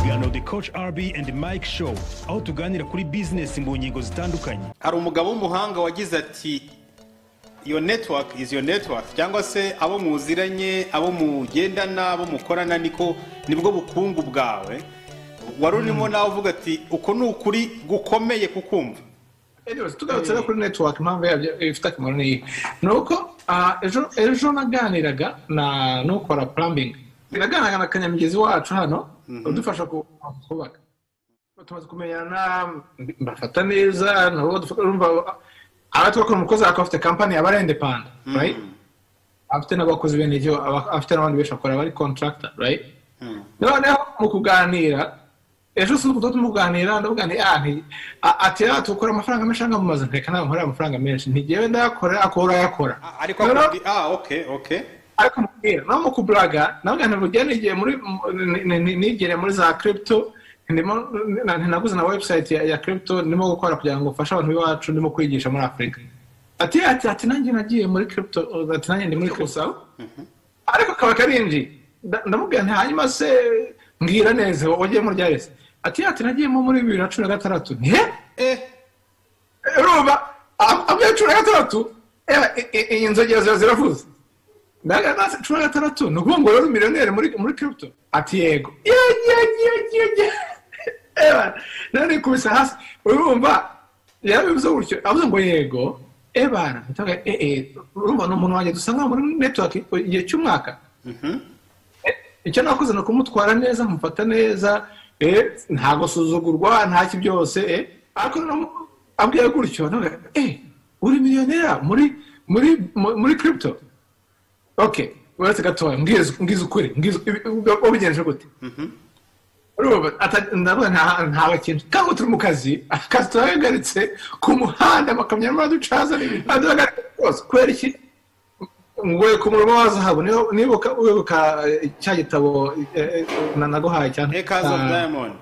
kiganiro The Coach RB and Mike Show aho tuganira kuri business mu ngingo zitandukanye. Hari umugabo w'umuhanga wagize ati your network is your network, cyangwa se abo muziranye, abo mugendana, abo mukorana nibwo bukungu bwawe. Warunimo nawe uvuga ati uko ni ukuri gukomeye kukumva. Anyways, tugarutse kuri network impamvu ifite akamaro ni nuko ejo naganiraga n'ukora plumbing. Naganiraga na Kanyamigezi wacu hano udufasha kubaka. Tumaze kumenyana mbafata neza nabo urumva abatwakora umukozi akafite company aba independent, right? Afite n'abakozi bene cyo afite n'abandi besha akora bari contractor, right? Noneho mu kuganira ejo sinzi tumuganira ndavuganira ati tukora amafaranga menshi ngo mumaze nkeka nawe nkora amafaranga menshi ntigiye ndakora ariko okay ariko mbwira no mu kublaga nabwo ngiye muri nigere muri za crypto ndimo naguze na website ya crypto ndimo gukora kugira ngo ufashe abantu bacu ndimo kwigisha muri Afrika ati nanjye nagiye muri crypto ati nanjye ndi muri crypto ariko kaba karinji ndamubwira nti hanyuma se mbwira neza wagiye muri ryarese ati nagiye muri 2016 roba abya 2016 inzogera ziravuze ndaga nase 2016 nuko ngo rero miliyoneri muri crypto ati yego nani kubisa hasi urumva yabivuze gutyo avuze ngo yego bana ntaga urumva no umuntu wanjye dusanga muri network igihe cy'umwaka icyo nakoze no kumutwara neza mufata neza nta gusuzugurwa nta ki byose ariko abwiye gutyo naga uri miliyonera muri crypto okay uretse gatoya ngize ukuri ubigenje gute ndabona nta bakintu kandi turi mu kazi turagaritse ku muhanda makamya maducaza n'ibintu kwera iki ngoye ku murimo wa zahabu nibuka cya gitabo naguhaye cyane Acres of Diamond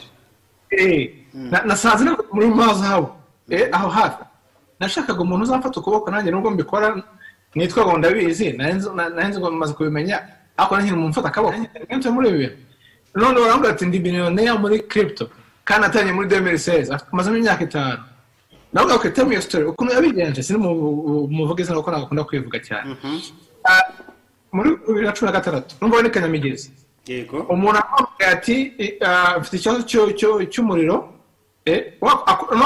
nasanze no muri murimo wa zahabu aho hafi nashakaga umuntu uzamfata ukuboko nanjye nubwo mbikora nitwa ngo ndabizi nanze ngo maze kubimenya ako nanjye mumfata akaboko nje muri ibi none urambwira ati ndi millionaire muri crypto kandi atanye muri 2016 maze imyaka 5 navuga ko tell me your story ukuntu yabigenje sini muvugize nuko nakunda kwivuga cyane muri 2016 numva ni Kanyamigezi yego umuntu avuga ati afite ikibazo cy'umuriro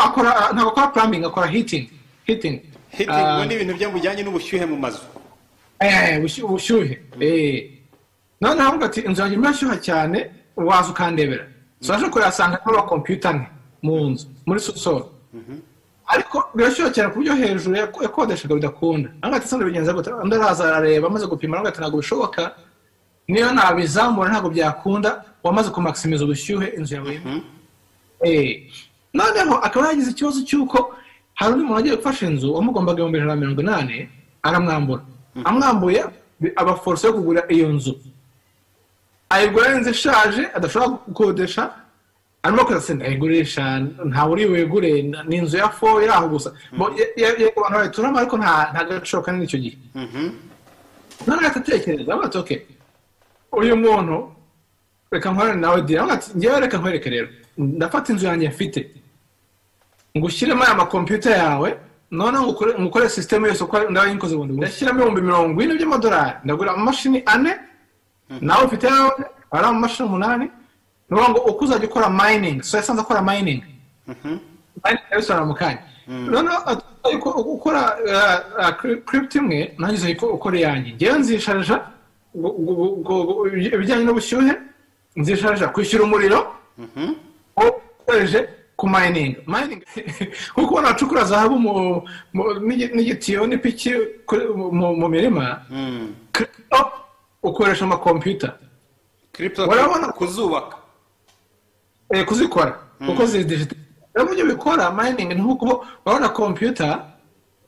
akora plumbing akora heating ni ibintu byamujyanye n'ubushyuhe mu mazu ubushyuhe none avuga ati inzu yanjye irashyuha cyane waza ukandebera saje ko yasanga ko computer mu nzu muri sosoro ariko birashyuha cyane ku buryo hejuru yakodeshaga bidakunda ati sande bigenza gute ndaraza arareba amaze gupima ati ntabwo bishoboka niyo nabizamura ntabwo byakunda wamaze ku maximize ubushyuhe inzu yawe noneho akaba yagize ikibazo cy'uko hari undi muntu agiye gufasha inzu wamugombaga 180 aramwambura amwambuye abaforce yo kugura iyo nzu ayigura inzu ishaje adashobora gukodesha arimo kwasenda ayigurisha nta uri wegure n'inzu ya fo iraho gusa abantu baturama ariko nta gashoka n'icyo gihe none atatekereza ati okay uyu muntu reka nkora nawe dira ati ngiye reka nkwereke rero ndafata inzu yanjye mfite ngushyiremo aya computer yawe none ngukore system yose uko ndayinkoze bundi ndashyiramo 40 by'amadolari ndagura amamashini 4 nawe ufite ara amamashini 8 ngo ukuzajya ukora mining so yasanze akora mining yose aramukanye none ukora crypto imwe nangize ukora yanjye ngiye nzisharja ibijyanye n'ubushyuhe nzisharja kwishyura umuriro ukoresheje ku mining kuko nacukura zahabu n'igitiyo n'ipiki mu mirima ukoresha ama computer crypto kuzubaka kuzikora kuko ziri digital rero mu bikora mining nkuko urabona computer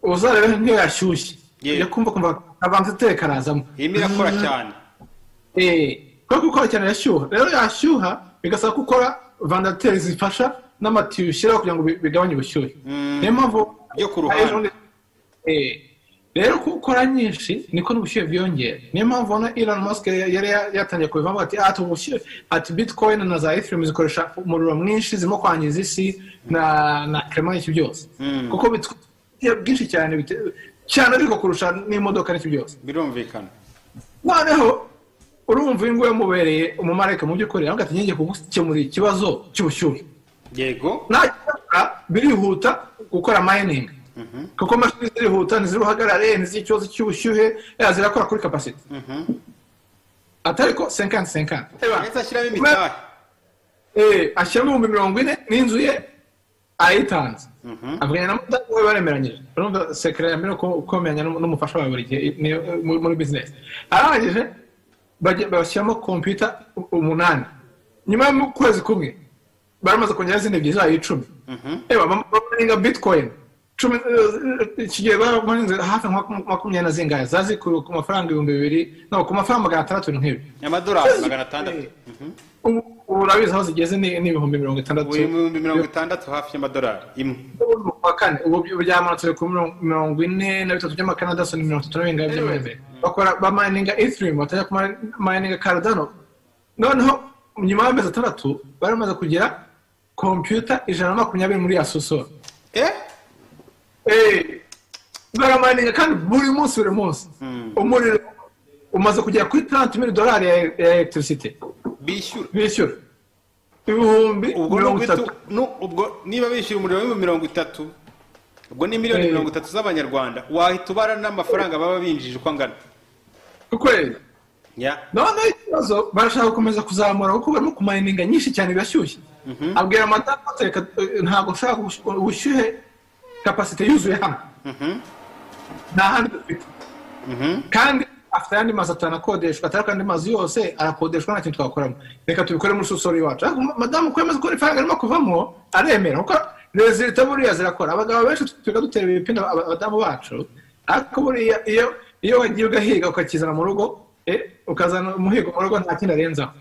uzarebe nk'iyo yashyushye yakumva abantu tekerazamo irakora cyane kuko gukora cyane yashyuha rero yashyuha bigasaba gukora vandateur zifasha n'amatiyo ushyiraho kugira ngo bigabanye ubushyuhe niyo mpamvu yo ku ruhande rero ko ukora nyinshi niko n'ubushyuhe bwiyongera niyo mpamvu ubona Elon Musk yari yatangiye kubivamo ati ubushyuhe ati Bitcoin na za Ethereum zikoresha umuriro mwinshi zirimo kwangiza isi na clement iki byose kuko byinshi cyane ariko kurusha n'imodoka n'iki byose birumvikana noneho urumva ingo yamubereye umumarayika mu by'ukuri ahubwo ati ngiye kugukemurira ikibazo cy'ubushyuhe yego birihuta gukora mining kuko mashini zirihuta ntiziruhagarare n'ikibazo cy'ubushyuhe zirakora kuri capacity atari ko 50-50 ashyiramo imitari ashyiramo 40,000 n'inzu ye ayitanze avuganya na mudamu we baremeranyije urumva sekere ya mbere ukomenya n'umufasha wawe buri gihe muri business arangije bashyiramo computer 8 nyuma y'ukwezi kumwe baramaze kongera izindi ebyiri zayo 10 bamaninga bitcoin ikigero barinze hafi 20 na zingahe zazi ku mafaranga 2,000 no ku mafaranga 600 nk'ibi amadolari 600 urabizi aho zigeze n'ibihumbi 60 60 hafi y'amadolari imwe kane ubu byamanutse ku 43 by'amakanada so 30 by'amayero bakora bamininga Ethereum batajya ku mininga Cardano noneho nyuma y'amezi 3 baramaze kugira computer 120 muri Asusor baramininga kandi buri munsi umuriro umaze kugera kuri $30,000 ya electricity bishyura ibihumbi 30 ubwo niba bishyura umuriro w'ibihumbi 30 ubwo ni miliyoni 30 z'abanyarwanda wahita ubara n'amafaranga baba binjije uko angana ukwezi none ikibazo barashaka gukomeza kuzamura kuko barimo kumininga nyinshi cyane birashyushye abwira amadamu ateka ntabwo ushaka ubushyuhe capacity yuzuye hano nta handi dufite kandi afite ayandi mazu atanakodeshwa atari kandi mazu yose arakodeshwa nta kintu twakoramo reka tubikore muri susori iwacu madamu uko yamaze gukora ifaranga arimo kuvamo aremera kuko rezilita buriya zirakora abagabo benshi twiga dutera ibipinda abadamu bacu ariko buriya iyo wagiye ugahiga ukakizana mu rugo ukazana umuhigo mu rugo nta kindi arenzaho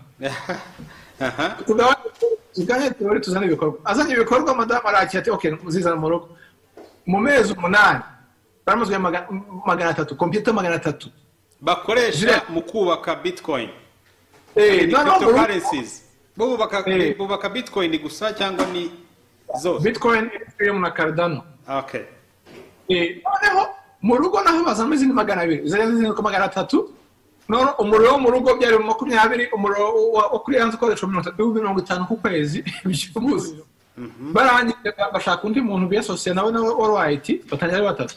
tugane tubari tuzana ibikorwa azanye ibikorwa madamu arakira ati okay uzizana mu rugo mu mezi 8 baramuzwe 300 computer 300 bakoresha mu kubaka bitcoin cryptocurrencies bubaka bitcoin gusa cyangwa ni zose bitcoin Ethereum na Cardano okay noneho mu rugo naho bazamo izindi 200 zari 300 none umuriro wo mu rugo byari 20 umuriro wo kuri yanze ukoresha 50 ku kwezi by'ubuzi barangije bashaka undi muntu biyasosiye nawe white batangira ari batatu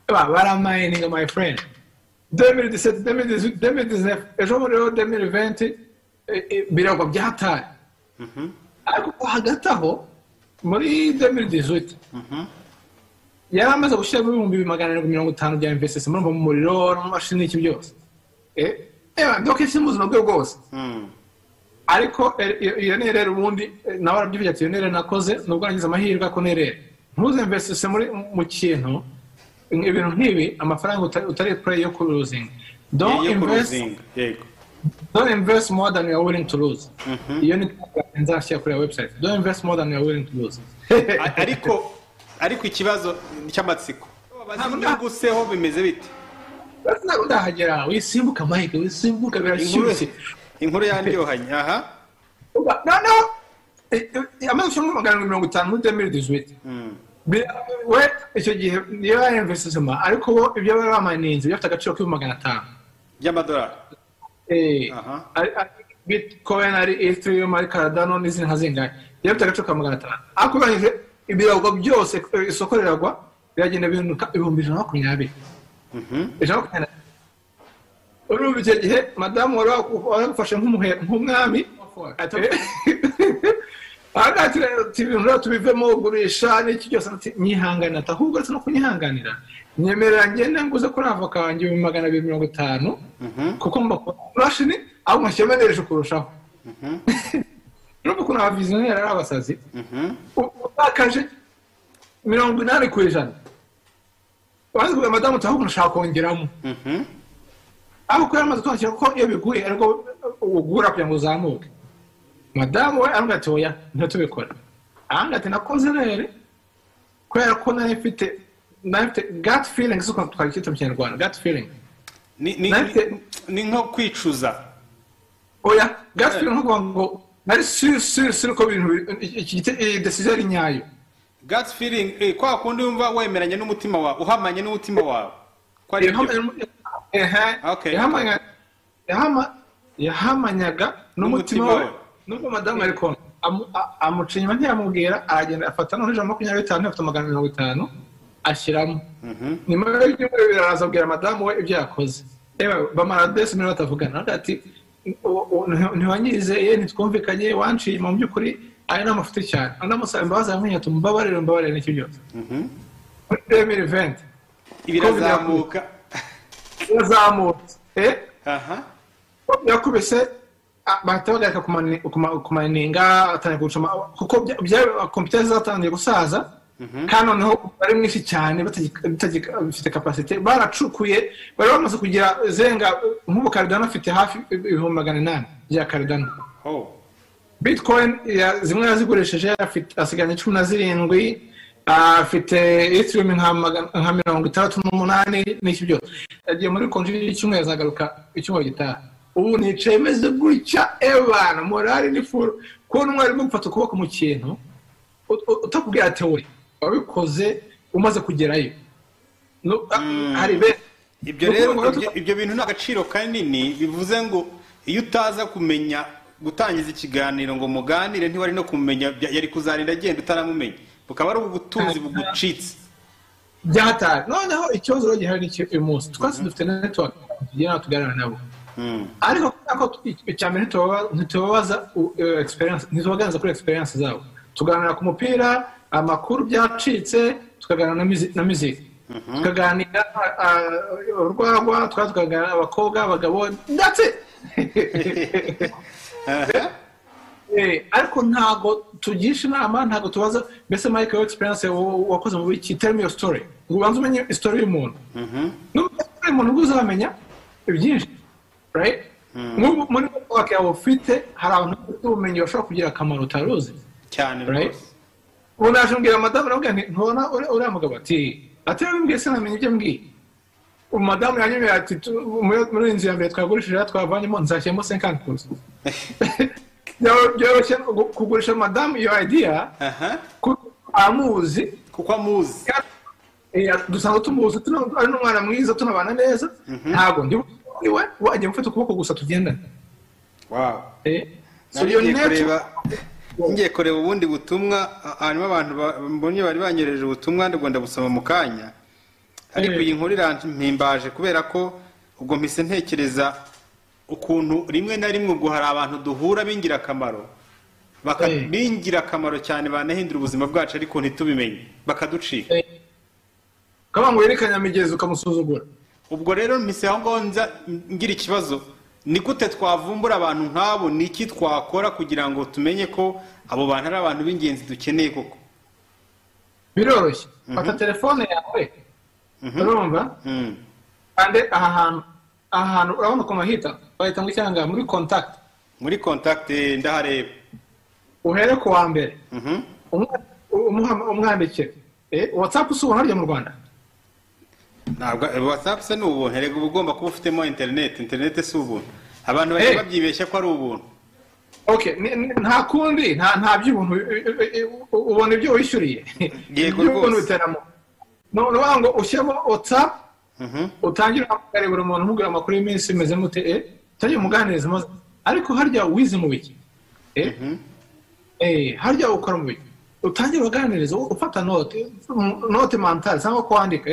baramininga my friend 2017 ejo muri 2020 biragwa byataye ariko hagati aho muri 2018 yari amaze gushyiramo ibihumbi 750 bya investment mu muriro no mu mashini n'iki byose donc isi muzima bwe bwose ariko iyo nerera ubundi nawe arabyivugira ati iyo nerera nakoze nubwo nagize amahirwe ako nerera ntuze investment mu kintu ibintu nk'ibi amafaranga utari play yo losing don't invest more than you are willing to lose iyo ni nzashya kuri website don't invest more than you are willing to lose ariko ikibazo cy'amatsiko baziguseho bimeze bite ntabwo ndahagera wisimbuka Mike wisimbuka birashyushye inkuru yandyohanye noneho amaze 50 muri 2018 we icyo gihe niyo investment ariko bo ibyo bamaninze bifite agaciro k 500 y'amadolari Bitcoin ari Ethereum ari Cardano n'izindi nkazingahe bifite agaciro ka 500 ariko bahije ibiragwa byose isoko riragwa biragenda bihinduka 120 urumva icyo gihe madamu waragufashe nk'umwami hagati ibintu tubivemo gurisha n'iki cyose nyihanganira ahubwo no kunyihanganira nyemerera ngende nguze kuri avoka wanjye 250 kuko mashini aho mashemenereje kurushaho urumva ko na visionnaire ari abasazi ubakaje 80%. Wazwe madamu tahubwo nashaka kongeramo aho ko yamaze twakira ko iyo biguye ariko ugura kugira ngo uzamuke madamu we arangatoya ntatubikora arangate nakoze rere kubera ko nayo mfite nafite gut feeling siko twakita mu Kinyarwanda gut feeling ni nko kwicuza oya gut feeling nko ngo nari siri ko ibintu decision ari nyayo gut feeling kwa kundi wumva wemeranye n'umutima wawe uhamanye n'umutima wawe ko ari yahamanyaga n'umutima wawe nubwo madamu ariko amucinyuma ntiyamubwira aragenda afata no 125 afite 150 ashyiramo nyuma y'ibyo biraza abwira madamu we ibyo yakoze bamara desi minute batavugana ati ntiwanyizeye ntitwumvikanye wanciye mu by'ukuri ayo ni amafuti cyane anamusaba imbabazi yamwiye mbabarire n'icyo byose muri 2020 ibirazamuka yakubise bahita bagarika kumaninga atangiye gucuma kuko kompiyuta zatangiye gusaza kandi noneho bari mwinshi cyane bafite kapasite baracukuye bari bamaze kugira zenga nk'ubu Cardano afite hafi 800 bya Cardano Bitcoin zimwe yazigurisheje asiganye 17 afite Ethereum nka 68 n'iki byose agiye muri konji y'icyumweru azagaruka icyumweru gitaha ubu nicaye meze gutya ebana morale ni furu ko n'umwari gufata ukuboko mu kintu utakubwira teori wabikoze umaze kugerayo hari ibyo rero ibyo bintu n'agaciro kanini bivuze ngo iyo utaza kumenya gutangiza ikiganiro ngo muganire ntiwari no kumenya yari kuzarinda agenda utaramumenya bukaba ari ubutunzi bugucitse byatari noneho ikibazo gihari n'icyo uyu munsi twese dufite network tugenda tuganira nabo ariko kuko icyambere ntitubabaza experience ntitubaganza kuri experience zabo tuganira ku mupira amakuru byacitse tukaganira na music tukaganira urwagwa tukaganira abakobwa abagabo ndetse ariko ntago tugisha inama ntago tubaza mbese Michael experience wakoze mu biki tell me your story ubanza umenye story y'umuntu n'umuntu uzamenya byinshi right muri network yawe ufite hari abantu ubumenyi bashobora kugira akamaro utaruzi cyane rwose unaje mbwira madamu navuga nti ntubona uriya mugabo ati mbwese sinamenye ibyo mbwiye madamu yanyemeye ati muri inzu ya mbere twagurishije twavanyemo nzashyiramo 50%. byoroshye kugurisha madamu iyo idea kuko amuzi dusanzwe tumuzi ari n'umwana mwiza tunabana neza ntabwo ndiwe wagiye mufata ukuboko gusa tugendana ngiye kureba ubundi butumwa hanyuma abantu mbonye bari banyereje ubutumwa ndagomba busoma mu kanya ariko iyi nkuru irampimbaje kubera ko ubwo mpise ntekereza ukuntu rimwe na rimwe ubwo hari abantu duhura b'ingirakamaro b'ingirakamaro cyane banahindura ubuzima bwacu ariko ntitubimenye bakaducika kaba ngo yerekanye amigezi ukamusuzugura ubwo rero mpise aho ngaho ngira ikibazo ni gute twavumbura abantu nk'abo niki twakora kugira ngo tumenye ko abo bantu ari abantu b'ingenzi dukeneye koko biroroshye fata telefone yawe urumva kandi aha hantu urabona ko mahita bahita ngo cyangwa muri contact ndahareba uhere ku wa mbere umwandikire WhatsApp usubona harya mu Rwanda ntabwo WhatsApp se n'ubuntu erega uba ugomba kuba ufitemo internet si ubuntu abantu bari babyibeshya ko ari ubuntu nta kundi nta by'ubuntu ubona ibyo wishyuriye yego rwose nuvuga ngo ushyiramo WhatsApp utangira kugareba buri muntu umubwira amakuru y'iminsi imeze mute utajya umuganiriza maze ariko harya wize mu biki harya ukora mu biki utangira uganiriza ufata note mentale cyangwa kwandika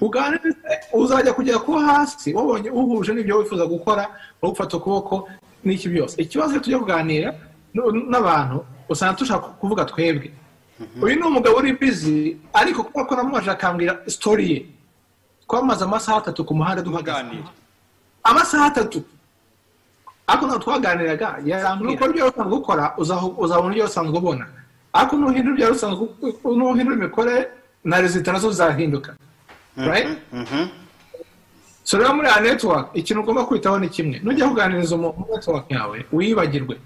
uganiriza uzajya kugera ku hasi wabonye uhuje n'ibyo wifuza gukora no gufata ukuboko n'iki byose ikibazo tujya kuganira n'abantu usanga dushaka kuvuga twebwe uyu ni umugabo uri busy ariko kuko namubaje akambwira story ye twamaze amasaha 3 ku muhanda duhaganira amasaha 3 ako no twaganiraga nuko byo usanzwe gukora uzabona ibyo usanzwe ubona ako nuhindura ibyo usanzwe nuhindura imikore na resultat nazo zahinduka right so rero muri network ikintu ugomba kwitaho ni kimwe nujya kuganiriza umuntu network yawe wiyibagirwe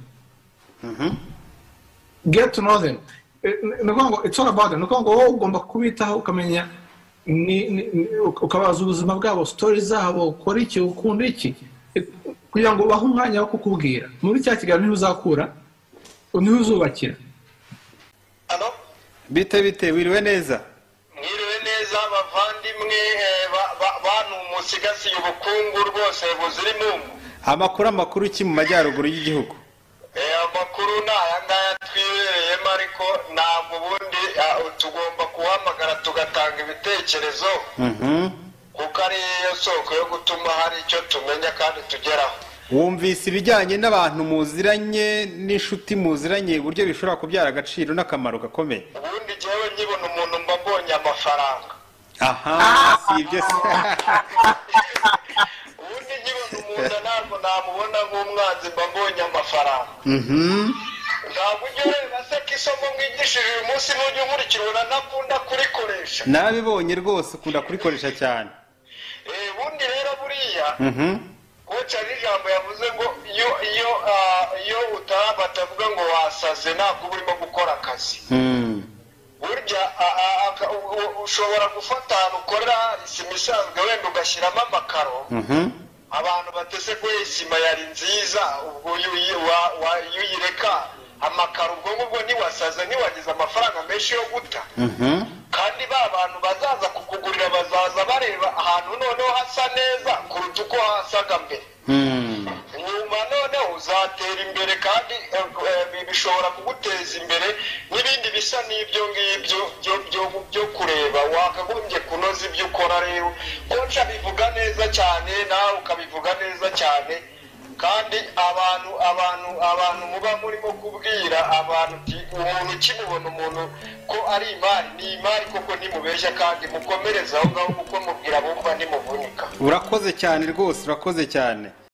get to know them nuko it's all about them nuko ugomba kubitaho ukamenya ukabaza ubuzima bwabo, sitori zabo, ukora iki, ukunda iki, kugira ngo bahe umwanya wo kukubwira. Muri cya kiganiro niho uzakura, niho uzubakira. bite wiriwe neza? mwiriwe neza bavandimwe, bantu musigasiye ubukungu rwose buzira imungu. Amakuru iki mu majyaruguru y'igihugu? Amakuru ni aya ngaya twibereyemo, ariko ntabwo ubundi tugomba kuhamagara tugatanga ibitekerezo, kuko ari yo soko yo gutuma hari icyo tumenya kandi tugeraho. Wumvise ibijyanye n'abantu muziranye n'inshuti muziranye uburyo bishobora kubyara agaciro n'akamaro gakomeye? Ubundi jyewe nkibona umuntu mba mbonye amafaranga. Aha, si ibyo se. Ubundi nkibona umuntu ntabwo namubona nk'umwanzi, mba mbonye amafaranga. Ntabwo ujya ureba se ko isomo mwigishije uyu munsi n'ujya unkurikira uranakunda kurikoresha? Nabibonye rwose, ukunda kurikoresha cyane. Ubundi rero buriya koca n'ijambo yavuze ngo iyo batavuga ngo wasaze ntabwo uba urimo gukora akazi. Burya ushobora gufata ahantu ukorera isima isanzwe wenda ugashyiramo amakaro, abantu bateze ko isima yari nziza, ubwo iyo uyireka amakaro ubwo ngubwo ntiwasaze, ntiwagize amafaranga menshi yo guta. Kandi ba bantu bazaza kukugurira bazaza bareba ahantu noneho hasa neza kuruta uko hasaga mbere. Nyuma noneho uzatera imbere, kandi bishobora kuguteza imbere n'ibindi bisa n'ibyo ngibyo byo kureba. Wakagombye kunoza ibyo ukora rero. Koca bivuga neza cyane, nawe ukabivuga neza cyane, kandi abantu muba murimo kubwira abantu umuntu ukimubona umuntu ko ari imari, ni imari koko, ntimubeshya, kandi mukomereza aho ngaho kuko mubwira bumva ntimuvunika. Urakoze cyane rwose, urakoze cyane.